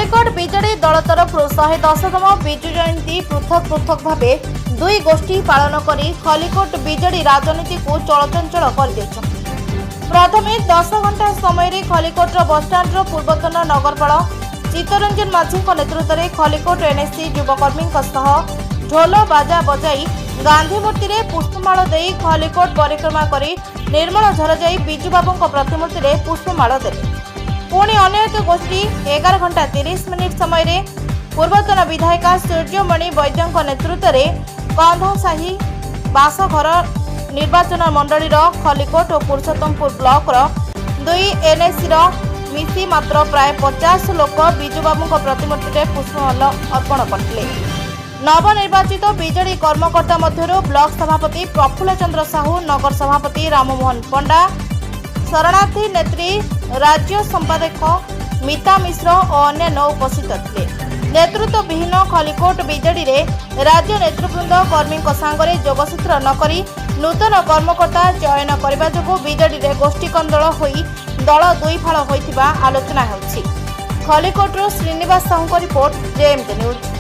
खलिकोट विजेडी दल तरफ 110तम विजु जयंती पृथक पृथक भाव दुई गोष्ठी पालन कर खलिकोट विजेडी राजनीति को चलचंचल कर प्रथमे 10 घंटा समय खलिकोट बसस्टाण्ड पूर्वतन नगरपाल चित्तरंजन माझी नेतृत्व में खलिकोट एनएससी युवकर्मी ढोल बाजा बजाई गांधी मूर्ति में पुष्पमाल दे खलिकोट परिक्रमा कर निर्मल झरजाई विजुबाबू प्रतिमूर्ति में पुष्पमाल देले। पुणी अन्य एक गोष्ठी 11 घंटा 30 मिनिट समय पूर्वतन विधायिका सूर्यमणि वैद्य नेतृत्व में कंधसाही बासघर निर्वाचन मंडली खलिकोट और पुरुषोत्तमपुर ब्लॉक दुई एनएससी मिसी मात्र प्राय 50 लोक विजुबाबू प्रतिमूर्ति में पुष्पमाल अर्पण करते। नवनिर्वाचित विजेडी कर्मकर्ता मध्य ब्लॉक सभापति प्रफुल्ल चंद्र साहू, नगर सभापति राममोहन पंडा, शरणार्थी नेत्री राज्य संपादक मीता मिश्र और अन्य उपस्थित थे। नेतृत्व विहीन खलिकोट विजेडी रे राज्य नेतृवृंद कर्मी सांगरे जोगसूत्र नकरी नूतन कर्मकर्ता चयन करने जो विजेडी रे गोष्ठी कंदल होई दल दुई फाल होइथिबा आलोचना होछि। Khallikote Srinivas Sahu report JMK news.